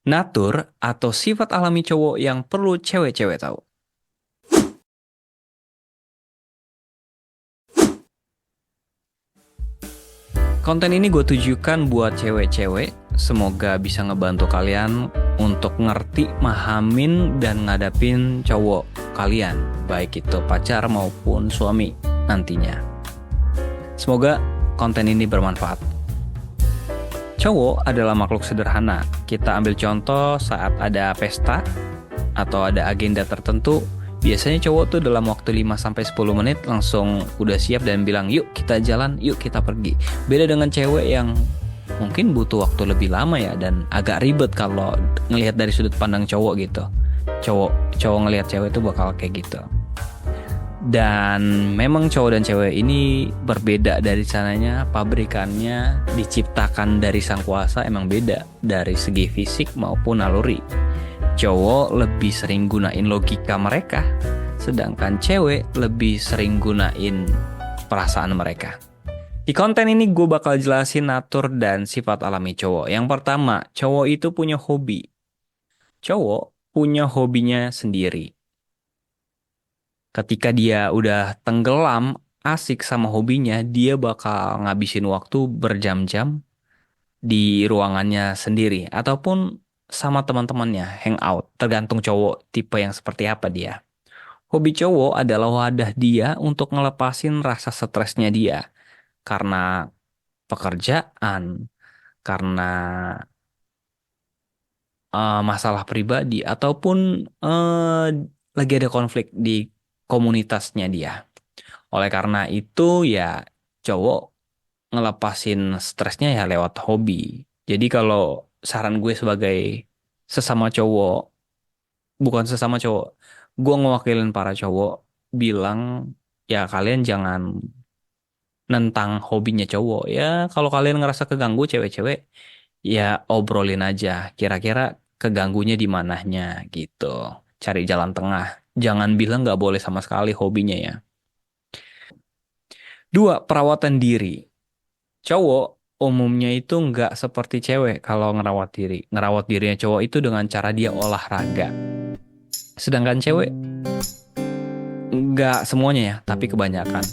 Natur atau sifat alami cowok yang perlu cewek-cewek tahu. Konten ini gue tujukan buat cewek-cewek. Semoga bisa ngebantu kalian untuk ngerti, mahamin, dan ngadapin cowok kalian. Baik itu pacar maupun suami nantinya. Semoga konten ini bermanfaat. Cowok adalah makhluk sederhana. Kita ambil contoh saat ada pesta atau ada agenda tertentu. Biasanya cowok tuh dalam waktu 5-10 menit langsung udah siap dan bilang, yuk kita jalan, yuk kita pergi. Beda dengan cewek yang mungkin butuh waktu lebih lama ya, dan agak ribet kalau ngelihat dari sudut pandang cowok gitu. Cowok ngelihat cewek itu bakal kayak gitu. Dan memang cowok dan cewek ini berbeda dari sananya, pabrikannya diciptakan dari sang kuasa emang beda dari segi fisik maupun naluri. Cowok lebih sering gunain logika mereka, sedangkan cewek lebih sering gunain perasaan mereka. Di konten ini gue bakal jelasin natur dan sifat alami cowok. Yang pertama, cowok itu punya hobi. Cowok punya hobinya sendiri. Ketika dia udah tenggelam, asik sama hobinya, dia bakal ngabisin waktu berjam-jam di ruangannya sendiri ataupun sama teman-temannya hangout, tergantung cowok tipe yang seperti apa dia. Hobi cowok adalah wadah dia untuk ngelepasin rasa stresnya dia karena pekerjaan, karena masalah pribadi ataupun lagi ada konflik di komunitasnya dia. Oleh karena itu ya cowok ngelepasin stresnya ya lewat hobi. Jadi kalau saran gue sebagai sesama cowok, bukan sesama cowok, gue ngewakilin para cowok bilang ya kalian jangan nentang hobinya cowok. Ya kalau kalian ngerasa keganggu cewek-cewek, ya obrolin aja. Kira-kira keganggunya di mananya gitu. Cari jalan tengah. Jangan bilang nggak boleh sama sekali hobinya ya. Dua, perawatan diri. Cowok umumnya itu nggak seperti cewek kalau ngerawat diri. Ngerawat dirinya cowok itu dengan cara dia olahraga. Sedangkan cewek nggak semuanya ya, tapi kebanyakan.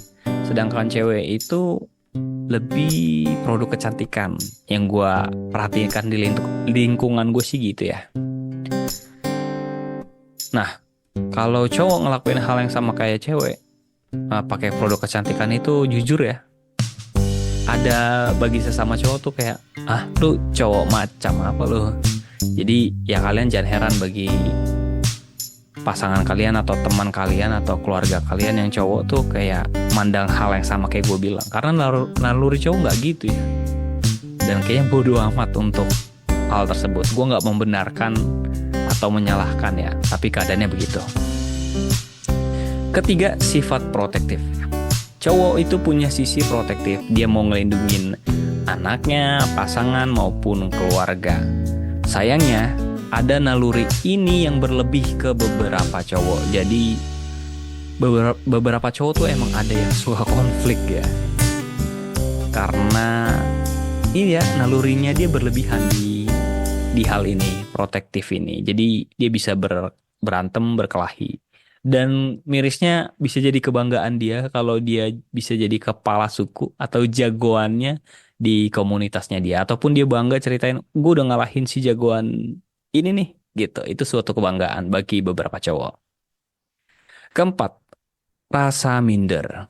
Sedangkan cewek itu lebih produk kecantikan. Yang gue perhatikan di lingkungan gue sih gitu ya. Nah, kalau cowok ngelakuin hal yang sama kayak cewek, pakai produk kecantikan itu jujur ya, ada bagi sesama cowok tuh kayak, ah lu cowok macam apa lu. Jadi ya kalian jangan heran bagi pasangan kalian atau teman kalian atau keluarga kalian yang cowok tuh kayak mandang hal yang sama kayak gue bilang. Karena naluri cowok nggak gitu ya. Dan kayaknya bodoh amat untuk hal tersebut. Gue nggak membenarkan atau menyalahkan ya, tapi keadaannya begitu. Ketiga, sifat protektif. Cowok itu punya sisi protektif. Dia mau ngelindungin anaknya, pasangan, maupun keluarga. Sayangnya, ada naluri ini yang berlebih ke beberapa cowok. Jadi, beberapa cowok tuh emang ada yang suka konflik ya. Karena ini ya, nalurinya dia berlebihan di hal ini, protektif ini. Jadi, dia bisa berantem, berkelahi. Dan mirisnya bisa jadi kebanggaan dia kalau dia bisa jadi kepala suku atau jagoannya di komunitasnya dia. Ataupun dia bangga ceritain, gue udah ngalahin si jagoan ini nih. Gitu, itu suatu kebanggaan bagi beberapa cowok. Keempat, rasa minder.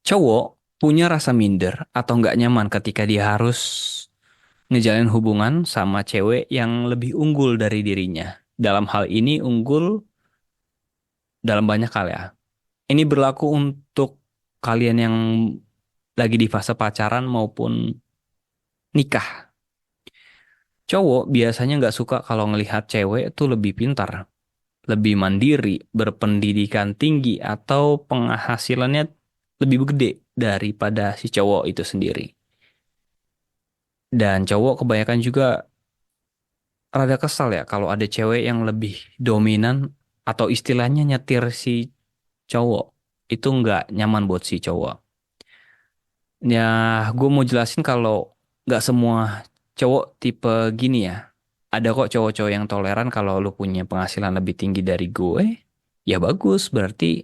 Cowok punya rasa minder atau nggak nyaman ketika dia harus ngejalin hubungan sama cewek yang lebih unggul dari dirinya. Dalam hal ini unggul dalam banyak hal ya. Ini berlaku untuk kalian yang lagi di fase pacaran maupun nikah. Cowok biasanya nggak suka kalau ngelihat cewek itu lebih pintar, lebih mandiri, berpendidikan tinggi, atau penghasilannya lebih gede daripada si cowok itu sendiri. Dan cowok kebanyakan juga rada kesal ya kalau ada cewek yang lebih dominan atau istilahnya nyetir si cowok. Itu nggak nyaman buat si cowok. Ya, gue mau jelasin kalau nggak semua cowok tipe gini ya. Ada kok cowok-cowok yang toleran kalau lu punya penghasilan lebih tinggi dari gue. Ya bagus, berarti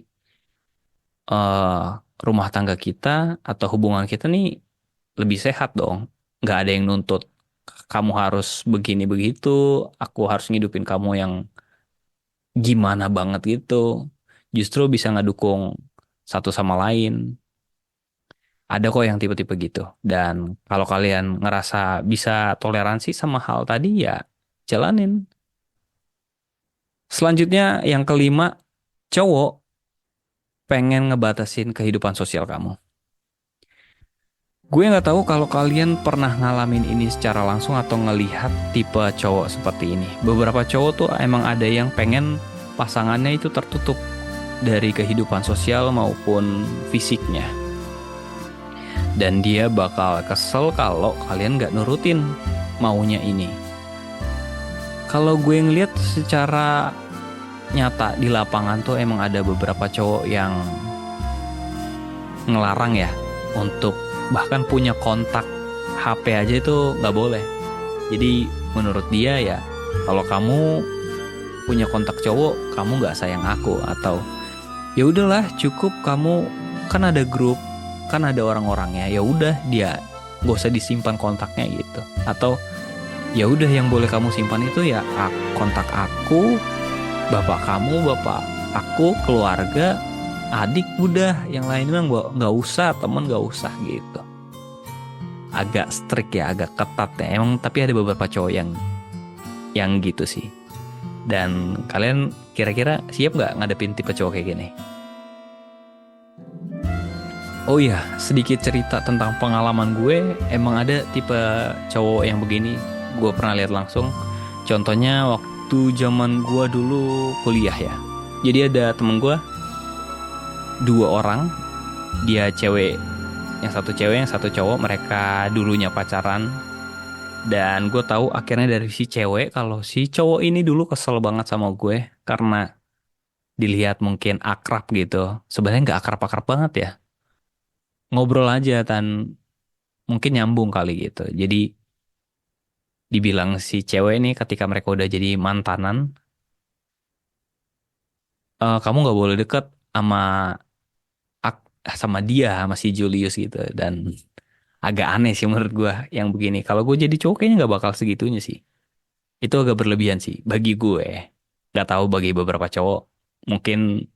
eh rumah tangga kita atau hubungan kita nih lebih sehat dong. Nggak ada yang nuntut kamu harus begini begitu, aku harus ngidupin kamu yang gimana banget gitu. Justru bisa ngedukung satu sama lain. Ada kok yang tipe-tipe gitu. Dan kalau kalian ngerasa bisa toleransi sama hal tadi ya jalanin. Selanjutnya yang kelima, cowok pengen ngebatasin kehidupan sosial kamu. Gue nggak tahu kalau kalian pernah ngalamin ini secara langsung atau ngelihat tipe cowok seperti ini. Beberapa cowok tuh emang ada yang pengen pasangannya itu tertutup dari kehidupan sosial maupun fisiknya. Dan dia bakal kesel kalau kalian nggak nurutin maunya ini. Kalau gue ngeliat secara nyata di lapangan tuh emang ada beberapa cowok yang ngelarang ya untuk bahkan punya kontak HP aja itu nggak boleh. Jadi menurut dia ya kalau kamu punya kontak cowok kamu nggak sayang aku, atau ya udahlah cukup kamu kan ada grup kan ada orang-orangnya, ya udah dia nggak usah disimpan kontaknya gitu. Atau ya udah yang boleh kamu simpan itu ya kontak aku, bapak kamu, bapak aku, keluarga, adik, udah yang lainnya nggak usah, temen nggak usah gitu. Agak strict ya, agak ketat ya emang, tapi ada beberapa cowok yang gitu sih. Dan kalian kira-kira siap nggak ngadepin tipe cowok kayak gini? Oh iya, sedikit cerita tentang pengalaman gue. Emang ada tipe cowok yang begini, gue pernah lihat langsung. Contohnya waktu zaman gue dulu kuliah ya. Jadi ada temen gue, 2 orang, dia cewek, yang satu cewek, yang satu cowok. Mereka dulunya pacaran. Dan gue tahu akhirnya dari si cewek kalau si cowok ini dulu kesel banget sama gue karena dilihat mungkin akrab gitu. Sebenarnya nggak akrab-akrab banget ya. Ngobrol aja dan mungkin nyambung kali gitu. Jadi dibilang si cewek ini ketika mereka udah jadi mantanan, kamu nggak boleh deket sama sama dia, sama si Julius gitu. Dan agak aneh sih menurut gue yang begini. Kalau gue jadi cowok kayaknya nggak bakal segitunya sih. Itu agak berlebihan sih bagi gue. Nggak tahu bagi beberapa cowok mungkin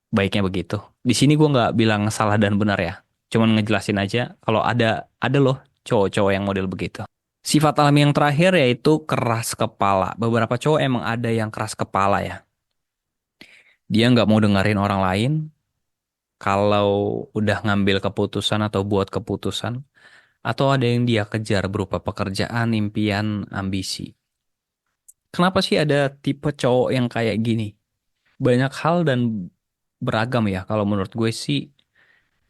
baiknya begitu. Di sini gue nggak bilang salah dan benar ya. Cuman ngejelasin aja kalau ada loh cowok-cowok yang model begitu. Sifat alami yang terakhir yaitu keras kepala. Beberapa cowok emang ada yang keras kepala ya. Dia nggak mau dengerin orang lain. Kalau udah ngambil keputusan atau buat keputusan. Atau ada yang dia kejar berupa pekerjaan, impian, ambisi. Kenapa sih ada tipe cowok yang kayak gini? Banyak hal dan beragam ya. Kalau menurut gue sih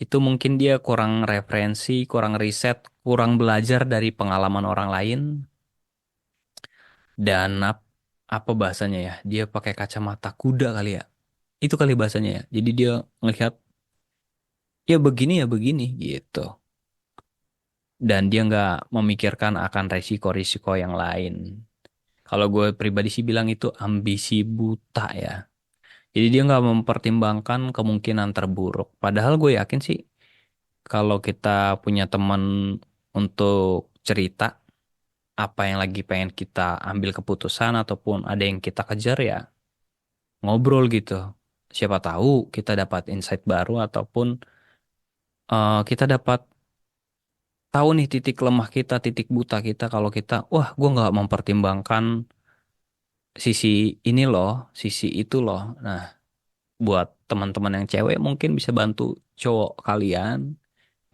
itu mungkin dia kurang referensi, kurang riset, kurang belajar dari pengalaman orang lain. Dan apa bahasanya ya? Dia pakai kacamata kuda kali ya. Itu kali bahasanya ya. Jadi dia ngelihat ya begini gitu. Dan dia nggak memikirkan akan resiko-risiko yang lain. Kalau gue pribadi sih bilang itu ambisi buta ya. Jadi dia nggak mempertimbangkan kemungkinan terburuk. Padahal gue yakin sih kalau kita punya teman untuk cerita apa yang lagi pengen kita ambil keputusan ataupun ada yang kita kejar ya ngobrol gitu. Siapa tahu kita dapat insight baru ataupun kita dapat tahu nih titik lemah kita, titik buta kita kalau kita, wah gue nggak mempertimbangkan sisi ini loh, sisi itu loh. Nah, buat teman-teman yang cewek mungkin bisa bantu cowok kalian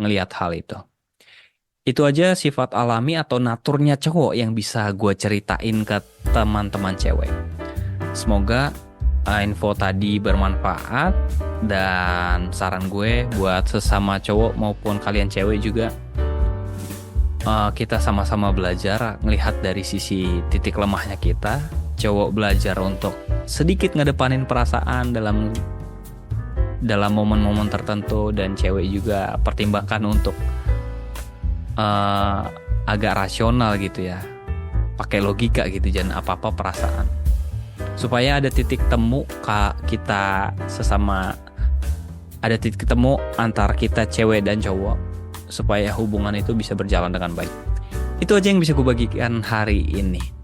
ngelihat hal itu. Itu aja sifat alami atau naturnya cowok yang bisa gue ceritain ke teman-teman cewek. Semoga info tadi bermanfaat dan saran gue buat sesama cowok maupun kalian cewek juga. Kita sama-sama belajar ngelihat dari sisi titik lemahnya kita. Cowok belajar untuk sedikit ngedepanin perasaan dalam momen-momen tertentu, dan cewek juga pertimbangkan untuk agak rasional gitu ya. pakai logika gitu, jangan apa-apa perasaan. Supaya ada titik temu kita sesama, ada titik temu antar kita cewek dan cowok, supaya hubungan itu bisa berjalan dengan baik. Itu aja yang bisa gue bagikan hari ini.